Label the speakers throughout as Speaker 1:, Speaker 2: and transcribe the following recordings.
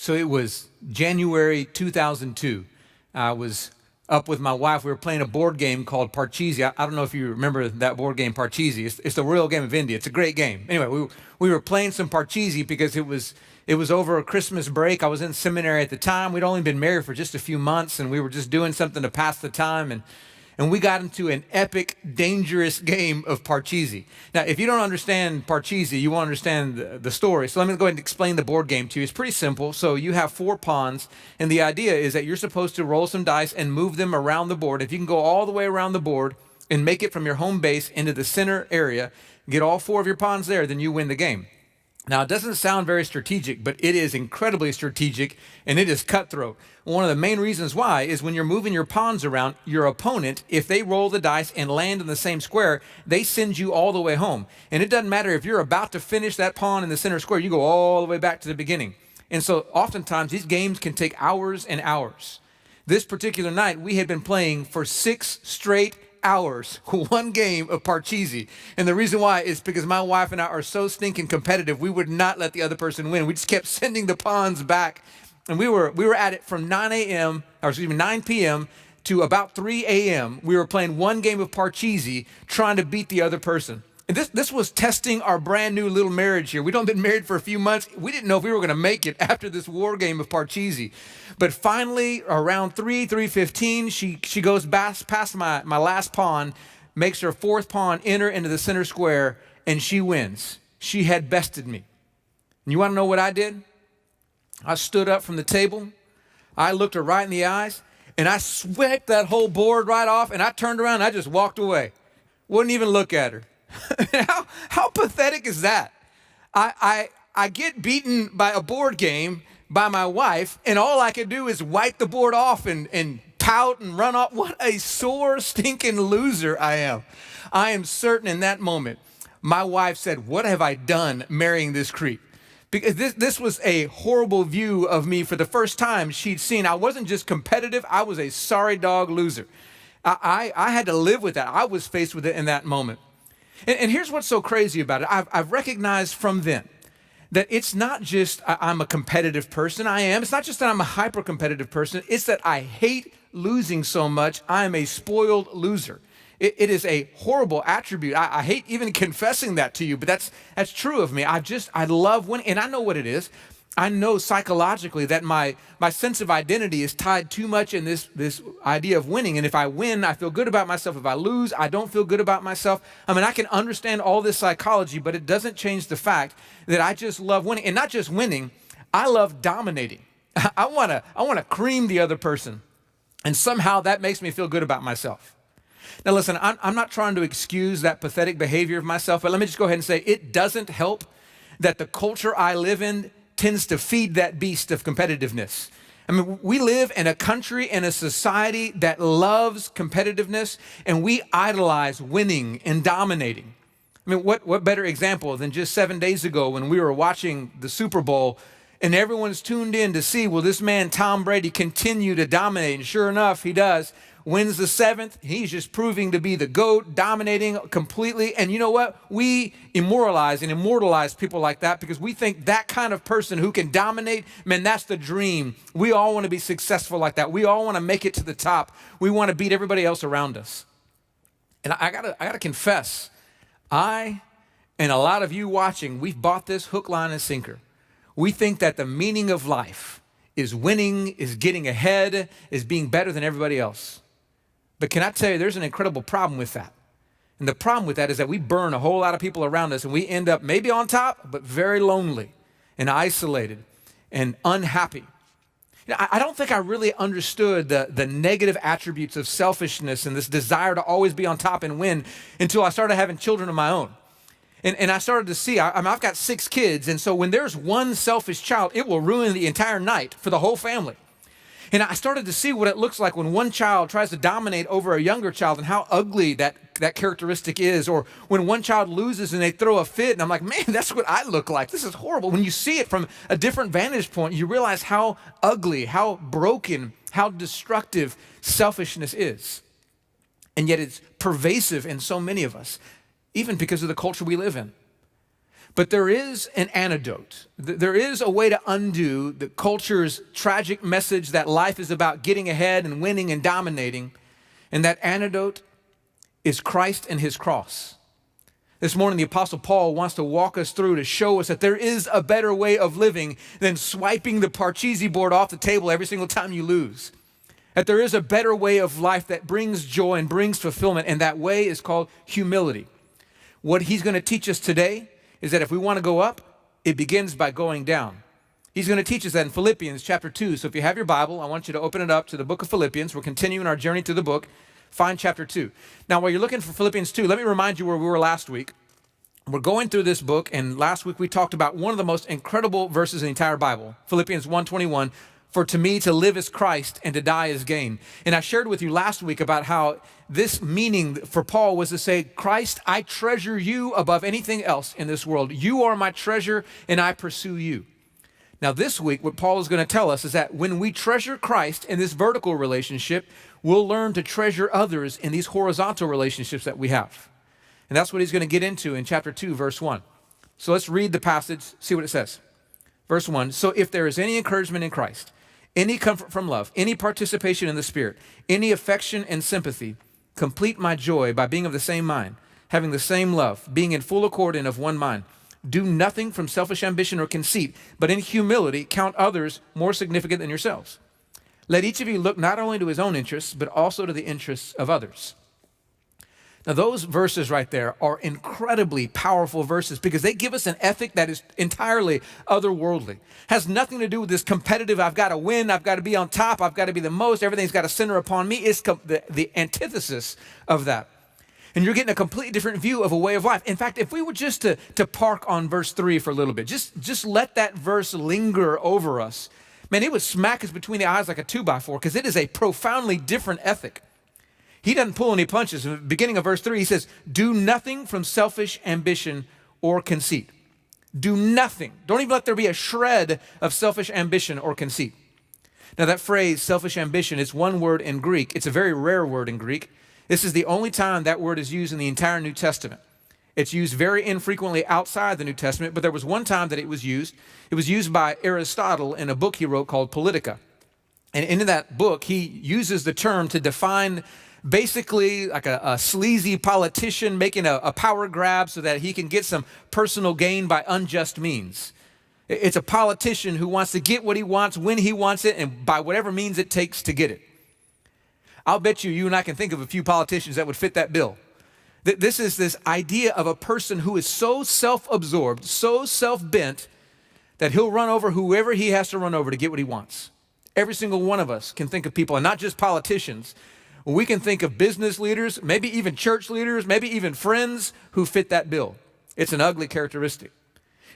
Speaker 1: So it was January 2002. I was up with my wife. We were playing a board game called Parcheesi. I don't know if you remember that board game, Parcheesi. It's the royal game of India. It's a great game. Anyway, we were playing some Parcheesi because it was over a Christmas break. I was in seminary at the time. We'd only been married for just a few months, and we were just doing something to pass the time. And we got into an epic, dangerous game of Parcheesi. Now, if you don't understand Parcheesi, you won't understand the story. So let me go ahead and explain the board game to you. It's pretty simple. So you have 4 pawns, and the idea is that you're supposed to roll some dice and move them around the board. If you can go all the way around the board and make it from your home base into the center area, get all 4 of your pawns there, then you win the game. Now, it doesn't sound very strategic, but it is incredibly strategic, and it is cutthroat. One of the main reasons why is when you're moving your pawns around, your opponent, if they roll the dice and land in the same square, they send you all the way home. And it doesn't matter if you're about to finish that pawn in the center square, you go all the way back to the beginning. And so oftentimes these games can take hours and hours. This particular night, we had been playing for 6 straight hours, one game of Parcheesi. And the reason why is because my wife and I are so stinking competitive, we would not let the other person win. We just kept sending the pawns back. And we were at it from 9 p.m. to about 3 a.m. We were playing one game of Parcheesi, trying to beat the other person. And this was testing our brand new little marriage here. We'd only been married for a few months. We didn't know if we were going to make it after this war game of Parcheesi. But finally, around 3:15, she goes past my last pawn, makes her 4th pawn enter into the center square, and she wins. She had bested me. And you want to know what I did? I stood up from the table. I looked her right in the eyes, and I swept that whole board right off, and I turned around and I just walked away. Wouldn't even look at her. How pathetic is that? I get beaten by a board game by my wife, and all I can do is wipe the board off and pout and run off. What a sore, stinking loser I am. I am certain in that moment, my wife said, "What have I done marrying this creep?" Because this was a horrible view of me for the first time she'd seen. I wasn't just competitive, I was a sorry dog loser. I had to live with that. I was faced with it in that moment. And here's what's so crazy about it. I've recognized from then that it's not just I'm a competitive person. I am. It's not just that I'm a hyper-competitive person. It's that I hate losing so much. I am a spoiled loser. It is a horrible attribute. I hate even confessing that to you, but that's true of me. I love winning, and I know what it is. I know psychologically that my sense of identity is tied too much in this idea of winning. And if I win, I feel good about myself. If I lose, I don't feel good about myself. I mean, I can understand all this psychology, but it doesn't change the fact that I just love winning. And not just winning, I love dominating. I want to cream the other person. And somehow that makes me feel good about myself. Now listen, I'm not trying to excuse that pathetic behavior of myself, but let me just go ahead and say it doesn't help that the culture I live in tends to feed that beast of competitiveness. I mean, we live in a country and a society that loves competitiveness, and we idolize winning and dominating. I mean, what better example than just 7 days ago when we were watching the Super Bowl and everyone's tuned in to see, will this man, Tom Brady, continue to dominate? And sure enough, he does. Wins the 7th. He's just proving to be the GOAT, dominating completely. And you know what? We immortalize and immortalize people like that because we think that kind of person who can dominate, man, that's the dream. We all want to be successful like that. We all want to make it to the top. We want to beat everybody else around us. And I gotta confess, I and a lot of you watching, we've bought this hook, line, and sinker. We think that the meaning of life is winning, is getting ahead, is being better than everybody else. But can I tell you, there's an incredible problem with that. And the problem with that is that we burn a whole lot of people around us and we end up maybe on top, but very lonely and isolated and unhappy. You know, I don't think I really understood the negative attributes of selfishness and this desire to always be on top and win until I started having children of my own. And I started to see, I've got 6 kids, and so when there's one selfish child, it will ruin the entire night for the whole family. And I started to see what it looks like when one child tries to dominate over a younger child and how ugly that characteristic is. Or when one child loses and they throw a fit, and I'm like, man, that's what I look like. This is horrible. When you see it from a different vantage point, you realize how ugly, how broken, how destructive selfishness is. And yet it's pervasive in so many of us, even because of the culture we live in. But there is an antidote. There is a way to undo the culture's tragic message that life is about getting ahead and winning and dominating. And that antidote is Christ and his cross. This morning, the Apostle Paul wants to walk us through to show us that there is a better way of living than swiping the Parcheesi board off the table every single time you lose. That there is a better way of life that brings joy and brings fulfillment, and that way is called humility. What he's going to teach us today is that if we want to go up, it begins by going down. He's going to teach us that in Philippians chapter 2. So if you have your Bible, I want you to open it up to the book of Philippians. We're continuing our journey through the book. Find chapter 2. Now, while you're looking for Philippians 2, let me remind you where we were last week. We're going through this book, and last week we talked about one of the most incredible verses in the entire Bible, Philippians 1:21, for to me to live is Christ and to die is gain. And I shared with you last week about how this meaning for Paul was to say, Christ, I treasure you above anything else in this world. You are my treasure, and I pursue you. Now, this week, what Paul is going to tell us is that when we treasure Christ in this vertical relationship, we'll learn to treasure others in these horizontal relationships that we have. And that's what he's going to get into in chapter 2, verse 1. So let's read the passage, see what it says. Verse 1, so if there is any encouragement in Christ, any comfort from love, any participation in the Spirit, any affection and sympathy, complete my joy by being of the same mind, having the same love, being in full accord and of one mind. Do nothing from selfish ambition or conceit, but in humility count others more significant than yourselves. Let each of you look not only to his own interests, but also to the interests of others. Now, those verses right there are incredibly powerful verses because they give us an ethic that is entirely otherworldly. Has nothing to do with this competitive, I've got to win, I've got to be on top, I've got to be the most, everything's got to center upon me. It's the antithesis of that. And you're getting a completely different view of a way of life. In fact, if we were just to park on verse 3 for a little bit, just let that verse linger over us, man, it would smack us between the eyes like a 2x4 because it is a profoundly different ethic. He doesn't pull any punches. In the beginning of verse 3, he says, do nothing from selfish ambition or conceit. Do nothing. Don't even let there be a shred of selfish ambition or conceit. Now that phrase, selfish ambition, it's one word in Greek. It's a very rare word in Greek. This is the only time that word is used in the entire New Testament. It's used very infrequently outside the New Testament, but there was one time that it was used. It was used by Aristotle in a book he wrote called Politica. And in that book, he uses the term to define basically like a sleazy politician making a power grab so that he can get some personal gain by unjust means. It's a politician who wants to get what he wants when he wants it and by whatever means it takes to get it. I'll bet you and I can think of a few politicians that would fit that bill. This is this idea of a person who is so self-absorbed, so self-bent, that he'll run over whoever he has to run over to get what he wants. Every single one of us can think of people, and not just politicians. We can think of business leaders, maybe even church leaders, maybe even friends who fit that bill. It's an ugly characteristic.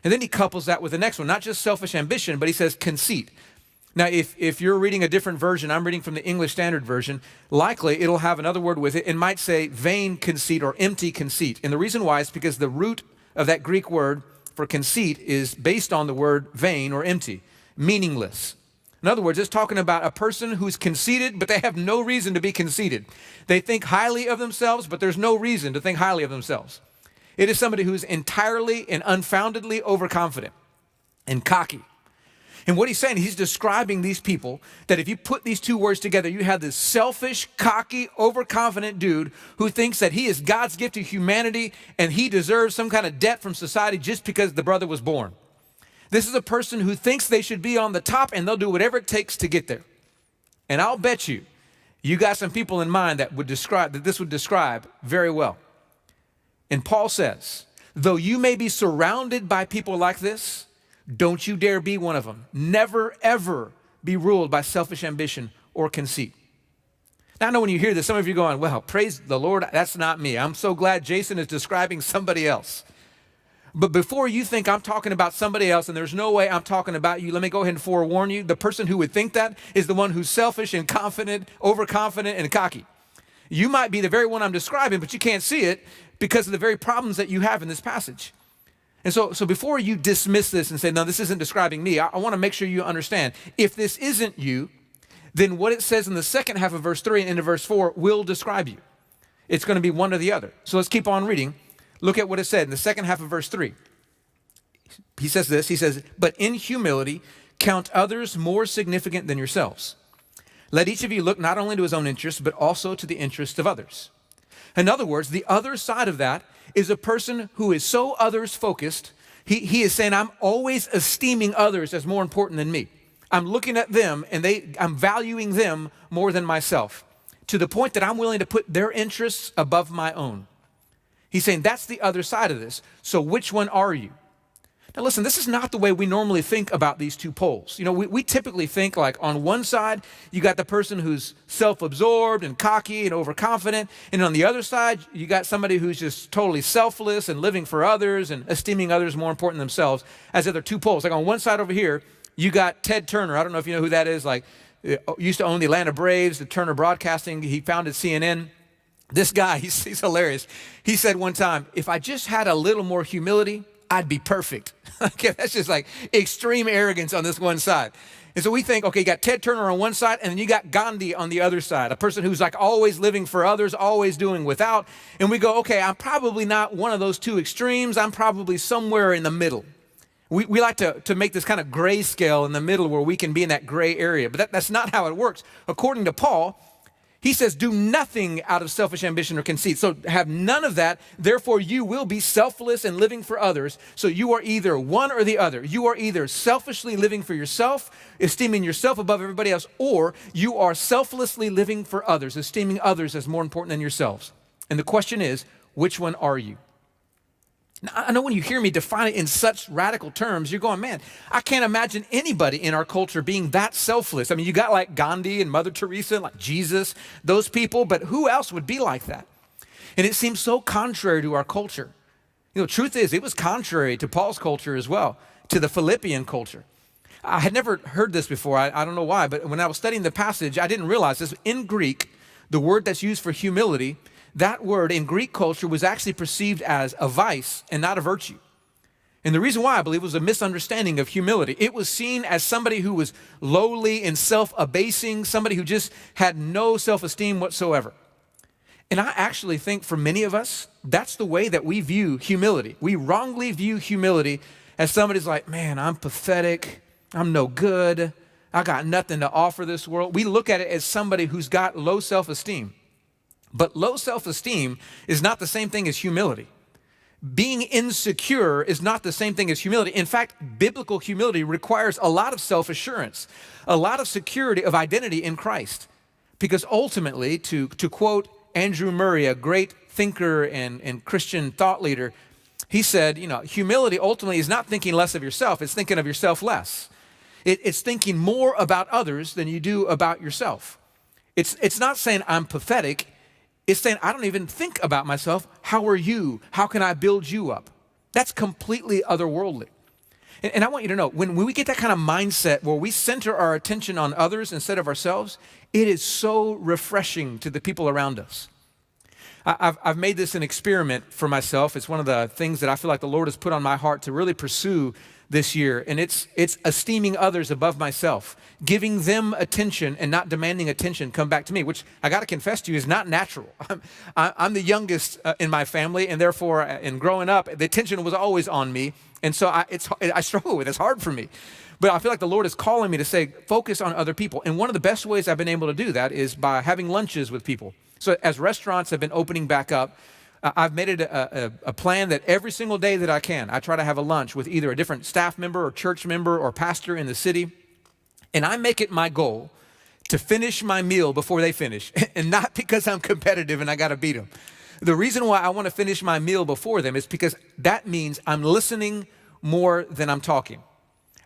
Speaker 1: And then he couples that with the next one, not just selfish ambition, but he says conceit. Now, if you're reading a different version, I'm reading from the English Standard Version, likely it'll have another word with it. It might say vain conceit or empty conceit. And the reason why is because the root of that Greek word for conceit is based on the word vain or empty, meaningless. In other words, it's talking about a person who's conceited, but they have no reason to be conceited. They think highly of themselves, but there's no reason to think highly of themselves. It is somebody who's entirely and unfoundedly overconfident and cocky. And what he's saying, he's describing these people that if you put these two words together, you have this selfish, cocky, overconfident dude who thinks that he is God's gift to humanity and he deserves some kind of debt from society just because the brother was born. This is a person who thinks they should be on the top and they'll do whatever it takes to get there. And I'll bet you got some people in mind that this would describe very well. And Paul says, though you may be surrounded by people like this, don't you dare be one of them. Never, ever be ruled by selfish ambition or conceit. Now, I know when you hear this, some of you are going, well, praise the Lord, that's not me. I'm so glad Jason is describing somebody else. But before you think I'm talking about somebody else and there's no way I'm talking about you, let me go ahead and forewarn you. The person who would think that is the one who's selfish and confident, overconfident and cocky. You might be the very one I'm describing, but you can't see it because of the very problems that you have in this passage. And so before you dismiss this and say, no, this isn't describing me, I want to make sure you understand. If this isn't you, then what it says in the second half of verse 3 and into verse 4 will describe you. It's going to be one or the other. So let's keep on reading. Look at what it said in the second half of verse 3. He says this, he says, but in humility, count others more significant than yourselves. Let each of you look not only to his own interests, but also to the interests of others. In other words, the other side of that is a person who is so others-focused. He is saying, I'm always esteeming others as more important than me. I'm looking at them and I'm valuing them more than myself, to the point that I'm willing to put their interests above my own. He's saying that's the other side of this. So which one are you? Now listen, this is not the way we normally think about these two poles. You know, we typically think like on one side, you got the person who's self-absorbed and cocky and overconfident. And on the other side, you got somebody who's just totally selfless and living for others and esteeming others more important than themselves, as if they're two poles. Like on one side over here, you got Ted Turner. I don't know if you know who that is. Like, used to own the Atlanta Braves, the Turner Broadcasting. He founded CNN. This guy, he's hilarious. He said one time, if I just had a little more humility, I'd be perfect. Okay, that's just like extreme arrogance on this one side. And so we think, okay, you got Ted Turner on one side, and then you got Gandhi on the other side, a person who's like always living for others, always doing without. And we go, okay, I'm probably not one of those two extremes. I'm probably somewhere in the middle. We like to make this kind of gray scale in the middle where we can be in that gray area. But that's not how it works. According to Paul, he says, do nothing out of selfish ambition or conceit. So have none of that. Therefore, you will be selfless and living for others. So you are either one or the other. You are either selfishly living for yourself, esteeming yourself above everybody else, or you are selflessly living for others, esteeming others as more important than yourselves. And the question is, which one are you? Now, I know when you hear me define it in such radical terms, you're going, man, I can't imagine anybody in our culture being that selfless. I mean, you got like Gandhi and Mother Teresa, like Jesus, those people, but who else would be like that? And it seems so contrary to our culture. You know, truth is, it was contrary to Paul's culture as well, to the Philippian culture. I had never heard this before. I don't know why, but when I was studying the passage, I didn't realize this. In Greek, the word that's used for humility, that word in Greek culture was actually perceived as a vice and not a virtue. And the reason why, I believe, was a misunderstanding of humility. It was seen as somebody who was lowly and self-abasing, somebody who just had no self-esteem whatsoever. And I actually think for many of us, that's the way that we view humility. We wrongly view humility as somebody's like, man, I'm pathetic, I'm no good, I got nothing to offer this world. We look at it as somebody who's got low self-esteem. But low self-esteem is not the same thing as humility. Being insecure is not the same thing as humility. In fact, biblical humility requires a lot of self-assurance, a lot of security of identity in Christ. Because ultimately, to quote Andrew Murray, a great thinker and Christian thought leader, he said, you know, humility ultimately is not thinking less of yourself, it's thinking of yourself less. It's thinking more about others than you do about yourself. It's not saying I'm pathetic. It's saying, I don't even think about myself. How are you? How can I build you up? That's completely otherworldly. And I want you to know, when we get that kind of mindset where we center our attention on others instead of ourselves, it is so refreshing to the people around us. I've made this an experiment for myself. It's one of the things that I feel like the Lord has put on my heart to really pursue this year, and it's esteeming others above myself, giving them attention and not demanding attention come back to me, which I got to confess to you is not natural. I'm the youngest in my family, and therefore, in growing up, the attention was always on me, and so I struggle with it. It's hard for me. But I feel like the Lord is calling me to say, focus on other people. And one of the best ways I've been able to do that is by having lunches with people. So as restaurants have been opening back up, I've made it a plan that every single day that I can, I try to have a lunch with either a different staff member or church member or pastor in the city. And I make it my goal to finish my meal before they finish. And not because I'm competitive and I got to beat them. The reason why I want to finish my meal before them is because that means I'm listening more than I'm talking.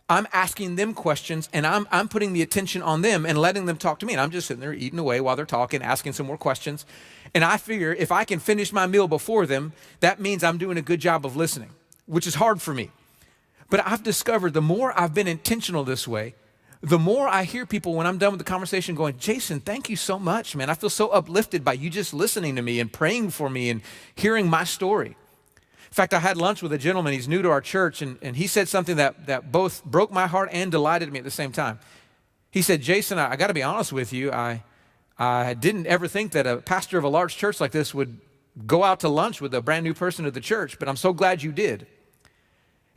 Speaker 1: I'm asking them questions, and I'm putting the attention on them and letting them talk to me. And I'm just sitting there eating away while they're talking, asking some more questions. And I figure if I can finish my meal before them, that means I'm doing a good job of listening, which is hard for me. But I've discovered the more I've been intentional this way, the more I hear people when I'm done with the conversation going, Jason, thank you so much, man. I feel so uplifted by you just listening to me and praying for me and hearing my story. In fact, I had lunch with a gentleman. He's new to our church, and he said something that both broke my heart and delighted me at the same time. He said, Jason, I got to be honest with you. I didn't ever think that a pastor of a large church like this would go out to lunch with a brand new person at the church, but I'm so glad you did.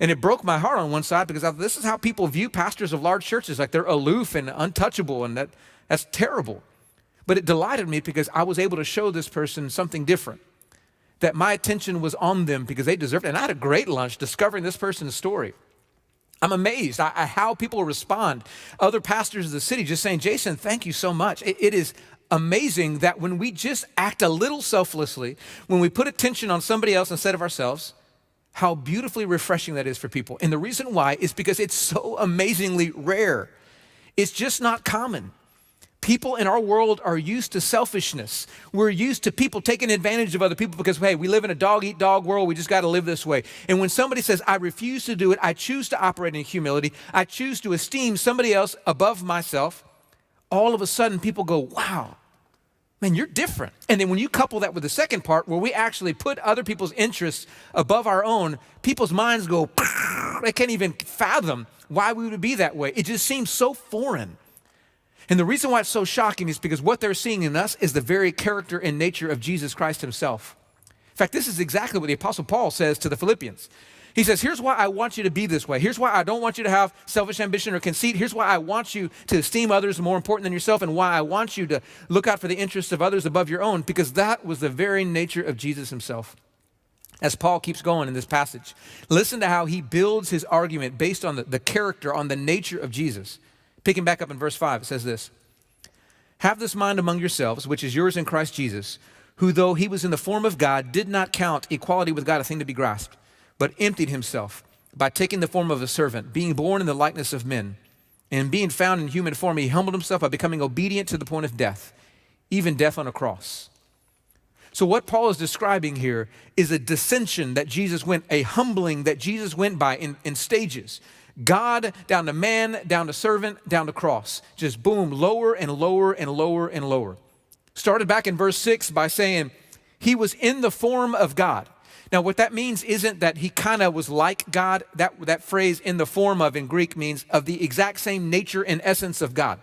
Speaker 1: And it broke my heart on one side because this is how people view pastors of large churches, like they're aloof and untouchable, and that's terrible. But it delighted me because I was able to show this person something different, that my attention was on them because they deserved it. And I had a great lunch discovering this person's story. I'm amazed at how people respond. Other pastors of the city just saying, Jason, thank you so much. It is amazing that when we just act a little selflessly, when we put attention on somebody else instead of ourselves, how beautifully refreshing that is for people. And the reason why is because it's so amazingly rare. It's just not common. People in our world are used to selfishness. We're used to people taking advantage of other people because, hey, we live in a dog-eat-dog world. We just got to live this way. And when somebody says, I refuse to do it, I choose to operate in humility, I choose to esteem somebody else above myself, all of a sudden people go, wow, man, you're different. And then when you couple that with the second part where we actually put other people's interests above our own, people's minds go, they can't even fathom why we would be that way. It just seems so foreign. And the reason why it's so shocking is because what they're seeing in us is the very character and nature of Jesus Christ himself. In fact, this is exactly what the Apostle Paul says to the Philippians. He says, here's why I want you to be this way. Here's why I don't want you to have selfish ambition or conceit. Here's why I want you to esteem others more important than yourself, and why I want you to look out for the interests of others above your own, because that was the very nature of Jesus himself. As Paul keeps going in this passage, listen to how he builds his argument based on the character, on the nature of Jesus. Picking back up in verse 5, it says this: have this mind among yourselves, which is yours in Christ Jesus, who though he was in the form of God, did not count equality with God a thing to be grasped, but emptied himself by taking the form of a servant, being born in the likeness of men, and being found in human form, he humbled himself by becoming obedient to the point of death, even death on a cross. So what Paul is describing here is a descension that Jesus went, a humbling that Jesus went by in stages. God down to man, down to servant, down to cross. Just boom, lower and lower and lower and lower. Started back in verse 6 by saying he was in the form of God. Now what that means isn't that he kind of was like God. That phrase in the form of in Greek means of the exact same nature and essence of God.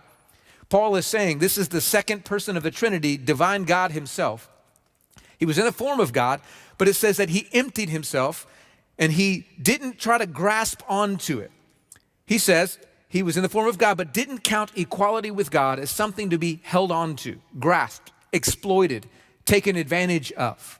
Speaker 1: Paul is saying this is the second person of the Trinity, divine God himself. He was in the form of God, but it says that he emptied himself and he didn't try to grasp onto it. He says he was in the form of God, but didn't count equality with God as something to be held on to, grasped, exploited, taken advantage of.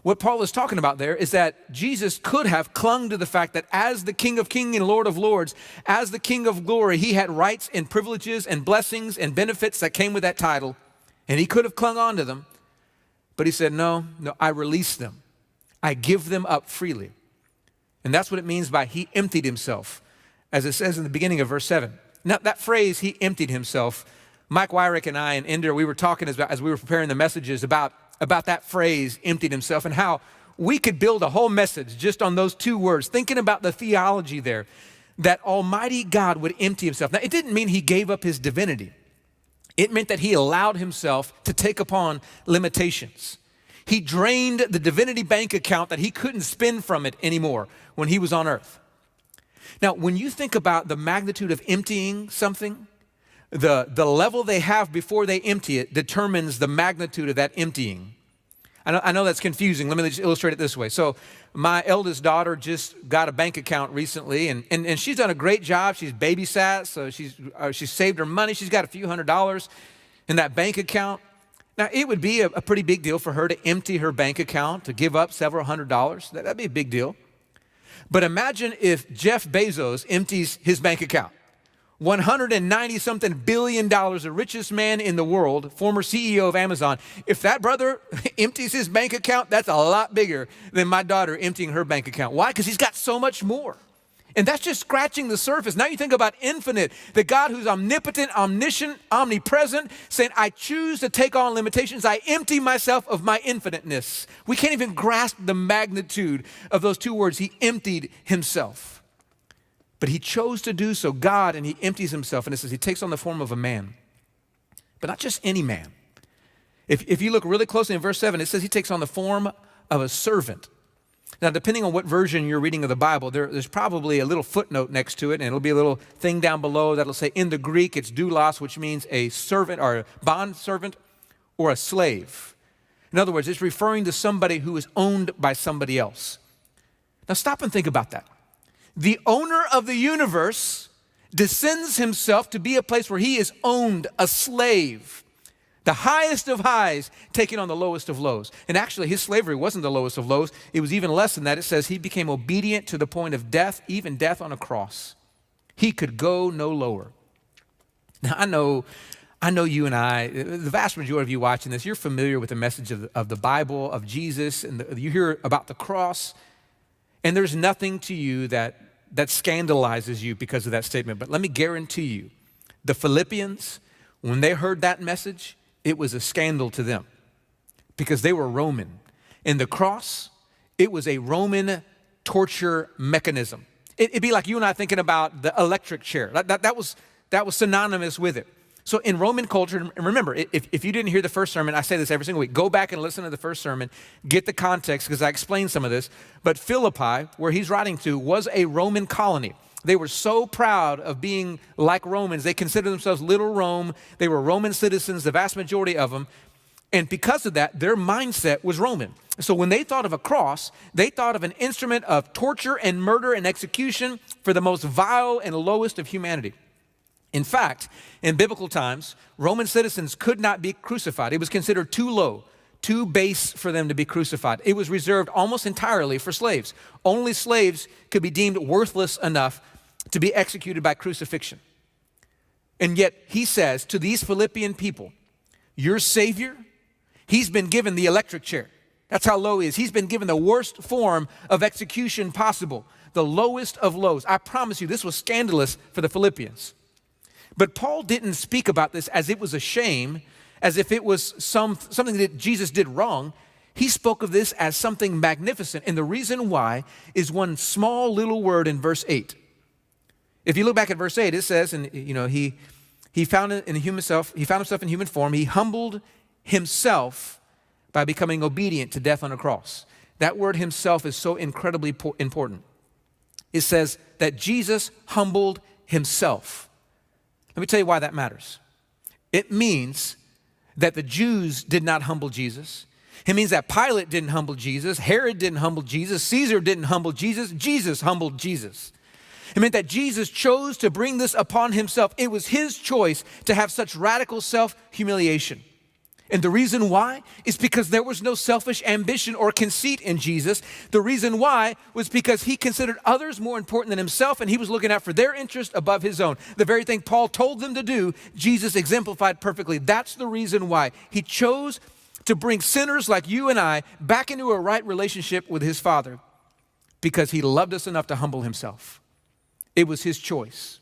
Speaker 1: What Paul is talking about there is that Jesus could have clung to the fact that as the King of Kings and Lord of Lords, as the King of Glory, he had rights and privileges and blessings and benefits that came with that title, and he could have clung on to them. But he said, no, I release them. I give them up freely. And that's what it means by he emptied himself, as it says in the beginning of verse 7. Now, that phrase, he emptied himself, Mike Wyrick and I and Ender, we were talking as we were preparing the messages about that phrase, emptied himself, and how we could build a whole message just on those two words, thinking about the theology there, that Almighty God would empty himself. Now, it didn't mean he gave up his divinity. It meant that he allowed himself to take upon limitations. He drained the divinity bank account that he couldn't spend from it anymore when he was on earth. Now, when you think about the magnitude of emptying something, the level they have before they empty it determines the magnitude of that emptying. I know that's confusing. Let me just illustrate it this way. So my eldest daughter just got a bank account recently, and she's done a great job. She's babysat, so she's saved her money. She's got a few $100s in that bank account. Now, it would be a pretty big deal for her to empty her bank account, to give up several $100s. That'd be a big deal. But imagine if Jeff Bezos empties his bank account. 190-something billion dollars, the richest man in the world, former CEO of Amazon. If that brother empties his bank account, that's a lot bigger than my daughter emptying her bank account. Why? Because he's got so much more. And that's just scratching the surface. Now you think about infinite, the God who's omnipotent, omniscient, omnipresent, saying, I choose to take on limitations. I empty myself of my infiniteness. We can't even grasp the magnitude of those two words. He emptied himself. But he chose to do so, God, and he empties himself. And it says he takes on the form of a man, but not just any man. If you look really closely in verse 7, it says he takes on the form of a servant. Now, depending on what version you're reading of the Bible, there's probably a little footnote next to it, and it'll be a little thing down below that'll say, in the Greek, it's doulos, which means a servant or a bond servant or a slave. In other words, it's referring to somebody who is owned by somebody else. Now, stop and think about that. the owner of the universe, descends himself to be a place where he is owned, a slave. The highest of highs taking on the lowest of lows. And actually, his slavery wasn't the lowest of lows. It was even less than that. It says he became obedient to the point of death, even death on a cross. He could go no lower. Now, I know you and I, the vast majority of you watching this, you're familiar with the message of the Bible, of Jesus, and you hear about the cross, and there's nothing to you that scandalizes you because of that statement. But let me guarantee you, the Philippians, when they heard that message, it was a scandal to them because they were Roman. And the cross, it was a Roman torture mechanism. It'd be like you and I thinking about the electric chair. That was synonymous with it. So in Roman culture, and remember, if you didn't hear the first sermon, I say this every single week, go back and listen to the first sermon, get the context because I explained some of this. But Philippi, where he's writing to, was a Roman colony. They were so proud of being like Romans. They considered themselves little Rome. They were Roman citizens, the vast majority of them. And because of that, their mindset was Roman. So when they thought of a cross, they thought of an instrument of torture and murder and execution for the most vile and lowest of humanity. In fact, in biblical times, Roman citizens could not be crucified. It was considered too low, too base for them to be crucified. It was reserved almost entirely for slaves. Only slaves could be deemed worthless enough to be executed by crucifixion. And yet he says to these Philippian people, your Savior, he's been given the electric chair. That's how low he is. He's been given the worst form of execution possible, the lowest of lows. I promise you, this was scandalous for the Philippians. But Paul didn't speak about this as it was a shame, as if it was something that Jesus did wrong. He spoke of this as something magnificent. And the reason why is one small little word in verse 8. If you look back at verse 8, it says, and he found himself in human form. He humbled himself by becoming obedient to death on a cross. That word himself is so incredibly important. It says that Jesus humbled himself. Let me tell you why that matters. It means that the Jews did not humble Jesus. It means that Pilate didn't humble Jesus. Herod didn't humble Jesus. Caesar didn't humble Jesus. Jesus humbled Jesus. It meant that Jesus chose to bring this upon himself. It was his choice to have such radical self-humiliation. And the reason why is because there was no selfish ambition or conceit in Jesus. The reason why was because he considered others more important than himself, and he was looking out for their interest above his own. The very thing Paul told them to do, Jesus exemplified perfectly. That's the reason why. He chose to bring sinners like you and I back into a right relationship with his Father because he loved us enough to humble himself. It was his choice.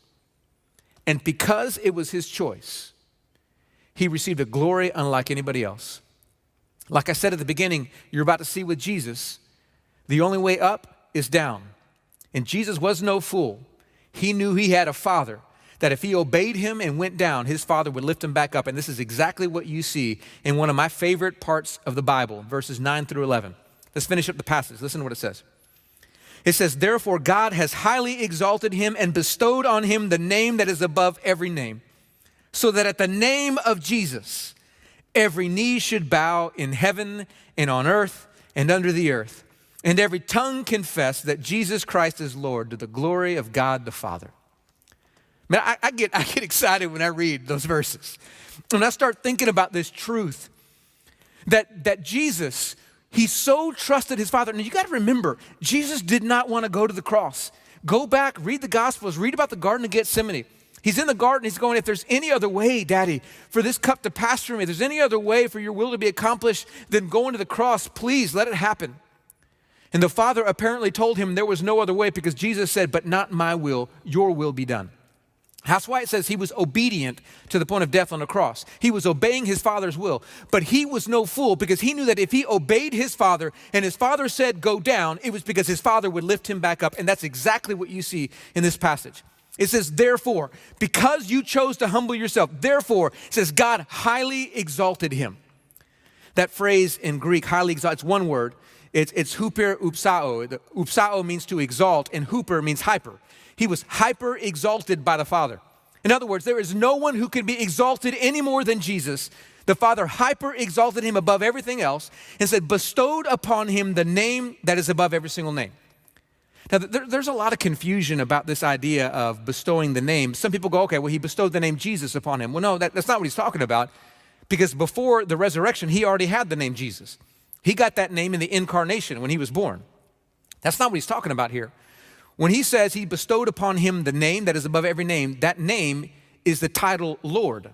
Speaker 1: And because it was his choice, he received a glory unlike anybody else. Like I said at the beginning, you're about to see with Jesus, the only way up is down. And Jesus was no fool. He knew he had a Father, that if he obeyed him and went down, his Father would lift him back up. And this is exactly what you see in one of my favorite parts of the Bible, verses 9 through 11. Let's finish up the passage. Listen to what it says. It says, therefore God has highly exalted him and bestowed on him the name that is above every name, so that at the name of Jesus, every knee should bow in heaven and on earth and under the earth, and every tongue confess that Jesus Christ is Lord, to the glory of God the Father. Man, I get excited when I read those verses. When I start thinking about this truth, that Jesus, he so trusted his Father. And you got to remember, Jesus did not want to go to the cross. Go back, read the Gospels, read about the Garden of Gethsemane. He's in the garden, he's going, if there's any other way, Daddy, for this cup to pass through me, if there's any other way for your will to be accomplished than going to the cross, please let it happen. And the Father apparently told him there was no other way because Jesus said, but not my will, your will be done. That's why it says he was obedient to the point of death on the cross. He was obeying his Father's will, but he was no fool because he knew that if he obeyed his Father and his Father said go down, it was because his Father would lift him back up. And that's exactly what you see in this passage. It says, therefore, because you chose to humble yourself, therefore, it says God highly exalted him. That phrase in Greek, highly exalted, it's one word. It's huper upsao. The upsao means to exalt, and huper means hyper. He was hyper exalted by the Father. In other words, there is no one who can be exalted any more than Jesus. The Father hyper exalted him above everything else and said, bestowed upon him the name that is above every single name. Now, there's a lot of confusion about this idea of bestowing the name. Some people go, okay, well, he bestowed the name Jesus upon him. Well, no, that's not what he's talking about, because before the resurrection, he already had the name Jesus. He got that name in the incarnation when he was born. That's not what he's talking about here. When he says he bestowed upon him the name that is above every name, that name is the title Lord.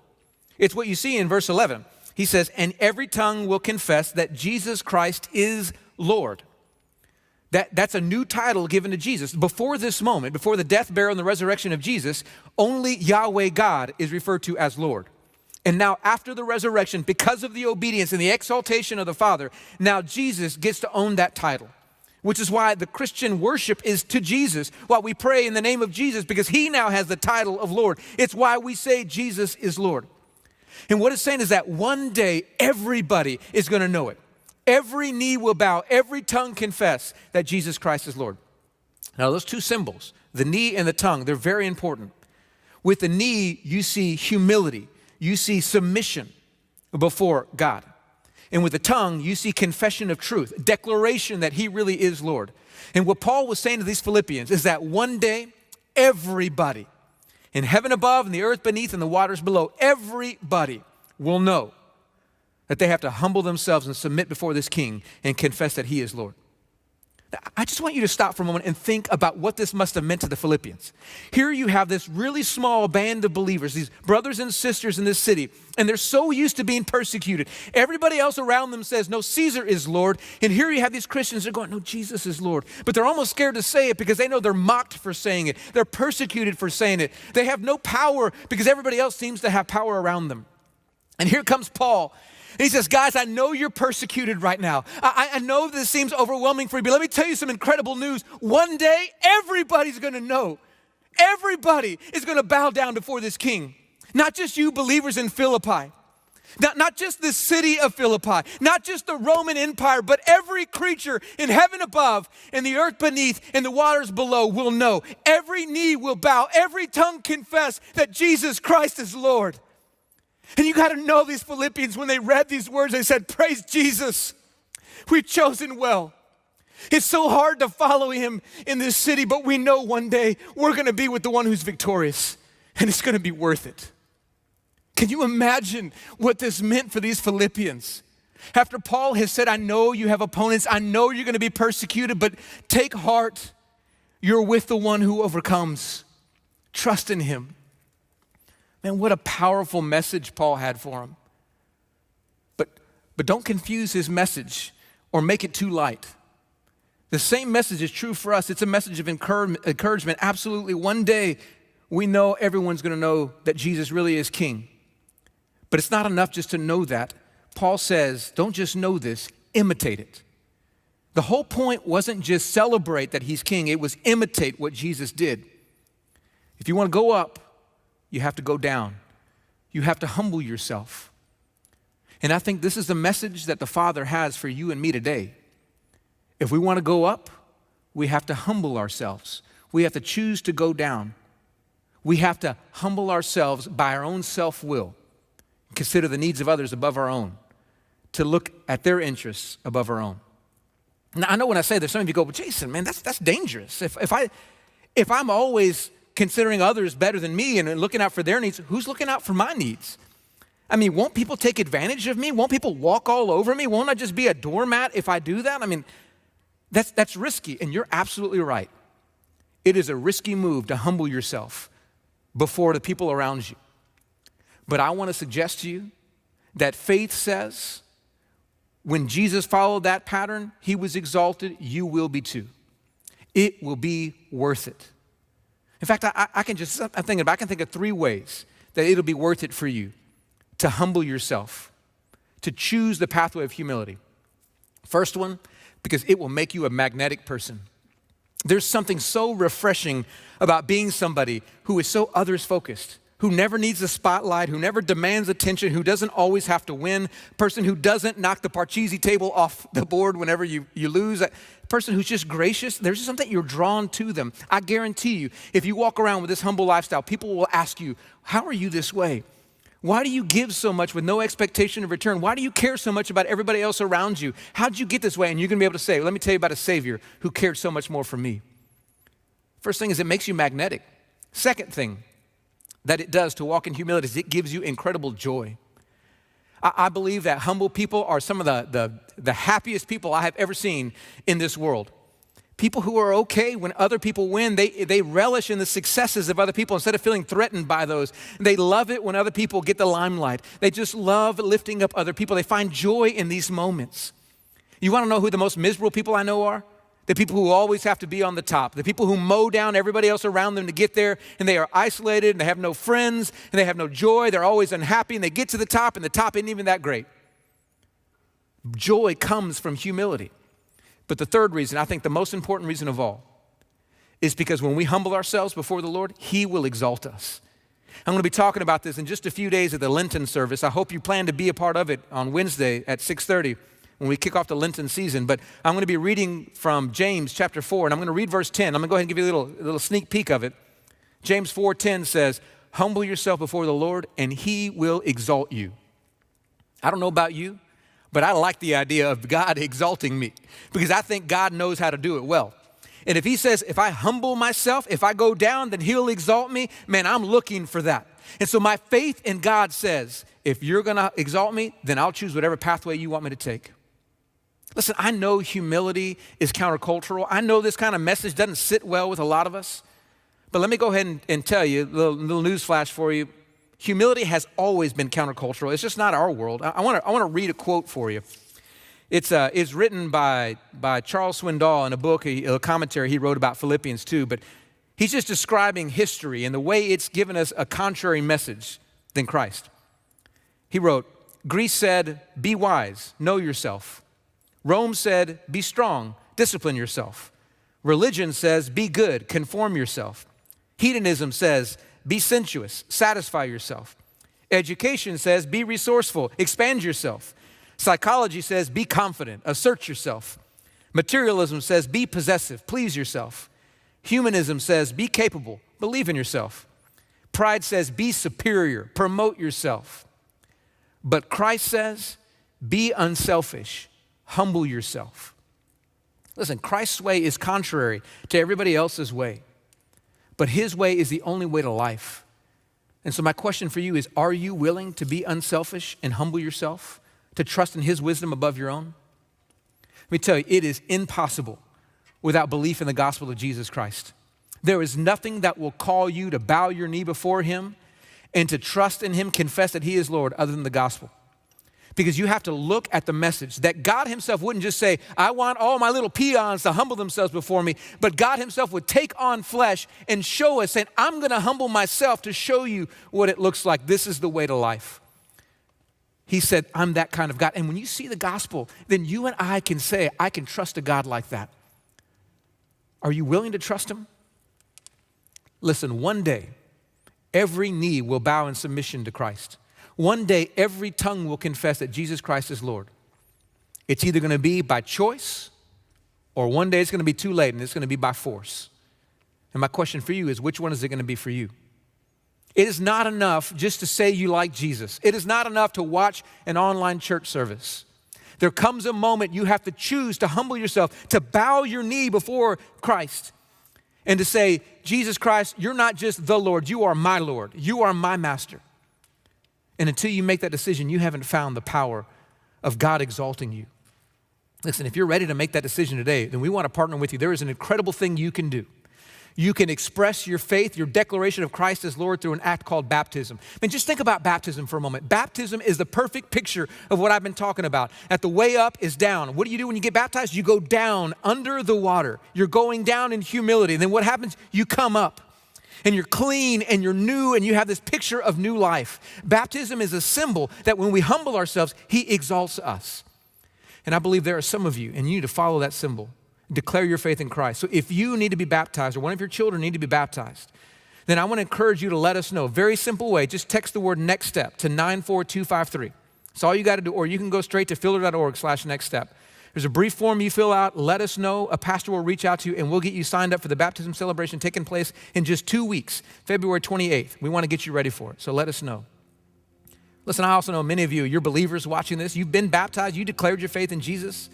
Speaker 1: It's what you see in verse 11. He says, and every tongue will confess that Jesus Christ is Lord. That's a new title given to Jesus. Before this moment, before the death, burial, and the resurrection of Jesus, only Yahweh God is referred to as Lord. And now after the resurrection, because of the obedience and the exaltation of the Father, now Jesus gets to own that title, which is why the Christian worship is to Jesus, while we pray in the name of Jesus, because he now has the title of Lord. It's why we say Jesus is Lord. And what it's saying is that one day everybody is going to know it. Every knee will bow, every tongue confess that Jesus Christ is Lord. Now those two symbols, the knee and the tongue, they're very important. With the knee, you see humility, you see submission before God. And with the tongue, you see confession of truth, declaration that he really is Lord. And what Paul was saying to these Philippians is that one day, everybody in heaven above and the earth beneath and the waters below, everybody will know that they have to humble themselves and submit before this king and confess that he is Lord. Now, I just want you to stop for a moment and think about what this must have meant to the Philippians. Here you have this really small band of believers, these brothers and sisters in this city, and they're so used to being persecuted. Everybody else around them says, no, Caesar is Lord. And here you have these Christians, they're going, no, Jesus is Lord. But they're almost scared to say it because they know they're mocked for saying it. They're persecuted for saying it. They have no power because everybody else seems to have power around them. And here comes Paul. And he says, guys, I know you're persecuted right now. I know this seems overwhelming for you, but let me tell you some incredible news. One day, everybody's going to know. Everybody is going to bow down before this king. Not just you believers in Philippi. Not just the city of Philippi. Not just the Roman Empire, but every creature in heaven above and the earth beneath and the waters below will know. Every knee will bow. Every tongue confess that Jesus Christ is Lord. And you got to know these Philippians, when they read these words, they said, praise Jesus. We've chosen well. It's so hard to follow him in this city, but we know one day we're going to be with the one who's victorious, and it's going to be worth it. Can you imagine what this meant for these Philippians? After Paul has said, I know you have opponents, I know you're going to be persecuted, but take heart. You're with the one who overcomes. Trust in him. Man, what a powerful message Paul had for him. But don't confuse his message or make it too light. The same message is true for us. It's a message of encouragement. Absolutely. One day, we know everyone's going to know that Jesus really is king. But it's not enough just to know that. Paul says, don't just know this, imitate it. The whole point wasn't just celebrate that he's king. It was imitate what Jesus did. If you want to go up, you have to go down. You have to humble yourself. And I think this is the message that the Father has for you and me today. If we want to go up, we have to humble ourselves. We have to choose to go down. We have to humble ourselves by our own self-will, consider the needs of others above our own, to look at their interests above our own. Now, I know when I say this, some of you go, well, Jason, man, that's dangerous. If I'm always considering others better than me and looking out for their needs, who's looking out for my needs? I mean, won't people take advantage of me? Won't people walk all over me? Won't I just be a doormat if I do that? I mean, that's risky, and you're absolutely right. It is a risky move to humble yourself before the people around you. But I want to suggest to you that faith says when Jesus followed that pattern, he was exalted, you will be too. It will be worth it. In fact, I can think of 3 ways that it'll be worth it for you to humble yourself, to choose the pathway of humility. First one, because it will make you a magnetic person. There's something so refreshing about being somebody who is so others-focused, who never needs the spotlight, who never demands attention, who doesn't always have to win, person who doesn't knock the Paredes table off the board whenever you lose, a person who's just gracious. There's just something you're drawn to them. I guarantee you, if you walk around with this humble lifestyle, people will ask you, how are you this way? Why do you give so much with no expectation of return? Why do you care so much about everybody else around you? How did you get this way? And you're going to be able to say, let me tell you about a Savior who cared so much more for me. First thing is it makes you magnetic. Second thing that it does to walk in humility is it gives you incredible joy. I believe that humble people are some of the happiest people I have ever seen in this world. People who are okay when other people win, they relish in the successes of other people instead of feeling threatened by those. They love it when other people get the limelight. They just love lifting up other people. They find joy in these moments. You want to know who the most miserable people I know are? The people who always have to be on the top, the people who mow down everybody else around them to get there, and they are isolated, and they have no friends, and they have no joy. They're always unhappy, and they get to the top, and the top isn't even that great. Joy comes from humility. But the third reason, I think the most important reason of all, is because when we humble ourselves before the Lord, He will exalt us. I'm going to be talking about this in just a few days at the Lenten service. I hope you plan to be a part of it on Wednesday at 6:30. When we kick off the Lenten season. But I'm going to be reading from James chapter 4, and I'm going to read verse 10. I'm going to go ahead and give you a little sneak peek of it. James 4:10 says, humble yourself before the Lord, and He will exalt you. I don't know about you, but I like the idea of God exalting me because I think God knows how to do it well. And if He says, if I humble myself, if I go down, then He'll exalt me, man, I'm looking for that. And so my faith in God says, if you're going to exalt me, then I'll choose whatever pathway you want me to take. Listen, I know humility is countercultural. I know this kind of message doesn't sit well with a lot of us. But let me go ahead and tell you, a little news flash for you. Humility has always been countercultural. It's just not our world. I want to read a quote for you. It's written by Charles Swindoll in a book, a commentary he wrote about Philippians 2. But he's just describing history and the way it's given us a contrary message than Christ. He wrote, Greece said, be wise, know yourself. Rome said, be strong, discipline yourself. Religion says, be good, conform yourself. Hedonism says, be sensuous, satisfy yourself. Education says, be resourceful, expand yourself. Psychology says, be confident, assert yourself. Materialism says, be possessive, please yourself. Humanism says, be capable, believe in yourself. Pride says, be superior, promote yourself. But Christ says, be unselfish, humble yourself. Listen, Christ's way is contrary to everybody else's way, but His way is the only way to life. And so my question for you is, are you willing to be unselfish and humble yourself, to trust in His wisdom above your own? Let me tell you, it is impossible without belief in the gospel of Jesus Christ. There is nothing that will call you to bow your knee before Him and to trust in Him, confess that He is Lord, other than the gospel. Because you have to look at the message that God Himself wouldn't just say, I want all my little peons to humble themselves before me, but God Himself would take on flesh and show us, saying, I'm going to humble myself to show you what it looks like. This is the way to life. He said, I'm that kind of God. And when you see the gospel, then you and I can say, I can trust a God like that. Are you willing to trust Him? Listen, one day, every knee will bow in submission to Christ. One day, every tongue will confess that Jesus Christ is Lord. It's either going to be by choice, or one day it's going to be too late and it's going to be by force. And my question for you is, which one is it going to be for you? It is not enough just to say you like Jesus. It is not enough to watch an online church service. There comes a moment you have to choose to humble yourself, to bow your knee before Christ, and to say, Jesus Christ, you're not just the Lord, you are my Lord. You are my master. And until you make that decision, you haven't found the power of God exalting you. Listen, if you're ready to make that decision today, then we want to partner with you. There is an incredible thing you can do. You can express your faith, your declaration of Christ as Lord through an act called baptism. I mean, just think about baptism for a moment. Baptism is the perfect picture of what I've been talking about. At the way up is down. What do you do when you get baptized? You go down under the water. You're going down in humility. And then what happens? You come up. And you're clean and you're new and you have this picture of new life. Baptism is a symbol that when we humble ourselves, He exalts us. And I believe there are some of you, and you need to follow that symbol. Declare your faith in Christ. So if you need to be baptized or one of your children need to be baptized, then I want to encourage you to let us know. Very simple way, just text the word next step to 94253. That's all you got to do. Or you can go straight to fielder.org/next step. There's a brief form you fill out. Let us know. A pastor will reach out to you and we'll get you signed up for the baptism celebration taking place in just 2 weeks, February 28th. We want to get you ready for it, so let us know. Listen, I also know many of you, you're believers watching this. You've been baptized. You declared your faith in Jesus.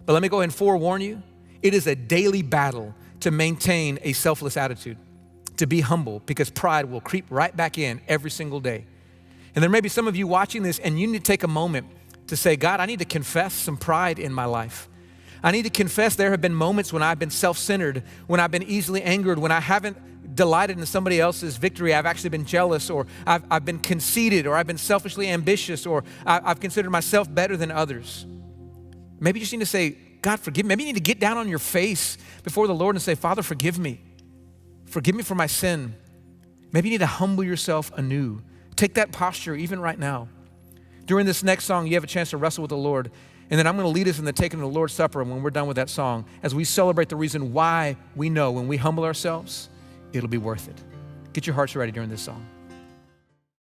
Speaker 1: But let me go ahead and forewarn you. It is a daily battle to maintain a selfless attitude, to be humble, because pride will creep right back in every single day. And there may be some of you watching this and you need to take a moment to say, God, I need to confess some pride in my life. I need to confess there have been moments when I've been self-centered, when I've been easily angered, when I haven't delighted in somebody else's victory. I've actually been jealous, or I've been conceited, or I've been selfishly ambitious, or I've considered myself better than others. Maybe you just need to say, God, forgive me. Maybe you need to get down on your face before the Lord and say, Father, forgive me. Forgive me for my sin. Maybe you need to humble yourself anew. Take that posture even right now. During this next song, you have a chance to wrestle with the Lord. And then I'm going to lead us in the taking of the Lord's Supper when we're done with that song, as we celebrate the reason why we know when we humble ourselves, it'll be worth it. Get your hearts ready during this song.